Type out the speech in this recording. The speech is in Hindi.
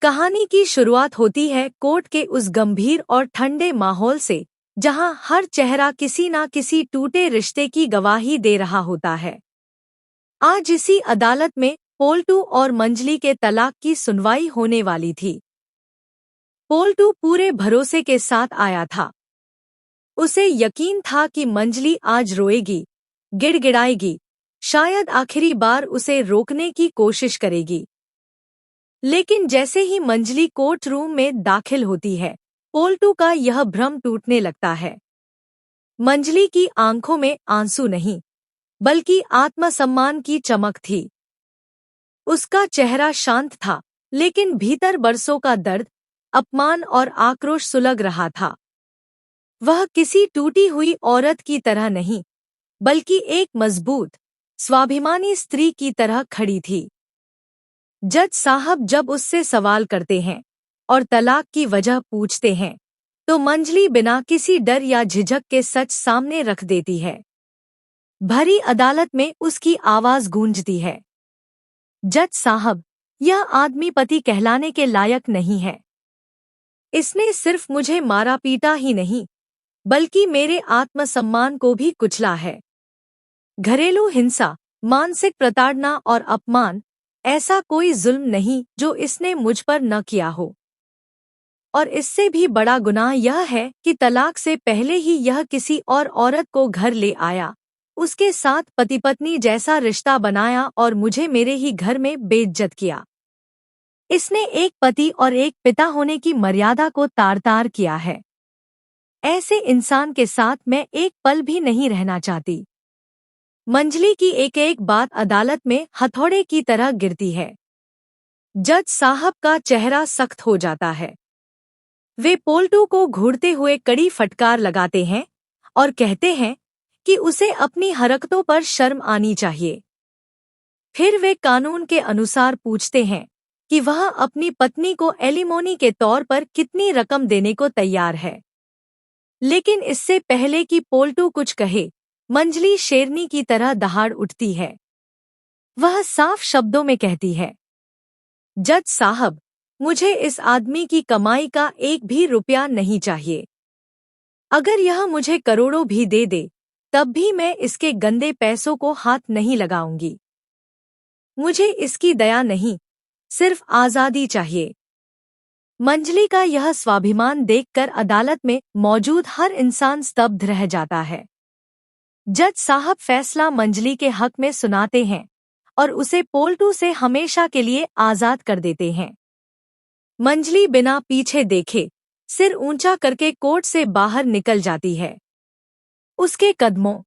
कहानी की शुरुआत होती है कोर्ट के उस गंभीर और ठंडे माहौल से, जहां हर चेहरा किसी न किसी टूटे रिश्ते की गवाही दे रहा होता है। आज इसी अदालत में पोल्टू और मंजली के तलाक की सुनवाई होने वाली थी। पोल्टू पूरे भरोसे के साथ आया था। उसे यकीन था कि मंजली आज रोएगी, गिड़गिड़ाएगी, शायद आखिरी बार उसे रोकने की कोशिश करेगी। लेकिन जैसे ही मंजली कोर्ट रूम में दाखिल होती है, पोल्टू का यह भ्रम टूटने लगता है। मंजली की आंखों में आंसू नहीं, बल्कि आत्मसम्मान की चमक थी। उसका चेहरा शांत था, लेकिन भीतर बरसों का दर्द, अपमान और आक्रोश सुलग रहा था। वह किसी टूटी हुई औरत की तरह नहीं, बल्कि एक मजबूत, स्वाभिमानी स्त्री की तरह खड़ी थी। जज साहब जब उससे सवाल करते हैं और तलाक की वजह पूछते हैं, तो मंजली बिना किसी डर या झिझक के सच सामने रख देती है। भरी अदालत में उसकी आवाज गूंजती है, जज साहब, यह आदमी पति कहलाने के लायक नहीं है। इसने सिर्फ मुझे मारा पीटा ही नहीं, बल्कि मेरे आत्मसम्मान को भी कुचला है। घरेलू हिंसा, मानसिक प्रताड़ना और अपमान, ऐसा कोई जुल्म नहीं जो इसने मुझ पर न किया हो। और इससे भी बड़ा गुनाह यह है कि तलाक से पहले ही यह किसी और औरत को घर ले आया, उसके साथ पति पत्नी जैसा रिश्ता बनाया और मुझे मेरे ही घर में बेइज्जत किया। इसने एक पति और एक पिता होने की मर्यादा को तार-तार किया है। ऐसे इंसान के साथ मैं एक पल भी नहीं रहना चाहती। मंजली की एक एक बात अदालत में हथौड़े की तरह गिरती है। जज साहब का चेहरा सख्त हो जाता है। वे पोल्टू को घूरते हुए कड़ी फटकार लगाते हैं और कहते हैं कि उसे अपनी हरकतों पर शर्म आनी चाहिए। फिर वे कानून के अनुसार पूछते हैं कि वह अपनी पत्नी को एलिमोनी के तौर पर कितनी रकम देने को तैयार है। लेकिन इससे पहले कि पोल्टू कुछ कहे, मंजली शेरनी की तरह दहाड़ उठती है। वह साफ शब्दों में कहती है, जज साहब, मुझे इस आदमी की कमाई का एक भी रुपया नहीं चाहिए। अगर यह मुझे करोड़ों भी दे दे, तब भी मैं इसके गंदे पैसों को हाथ नहीं लगाऊंगी। मुझे इसकी दया नहीं, सिर्फ आजादी चाहिए। मंजली का यह स्वाभिमान देखकर अदालत में मौजूद हर इंसान स्तब्ध रह जाता है। जज साहब फैसला मंजली के हक में सुनाते हैं और उसे पोल्टू से हमेशा के लिए आजाद कर देते हैं। मंजली बिना पीछे देखे सिर ऊंचा करके कोर्ट से बाहर निकल जाती है। उसके कदमों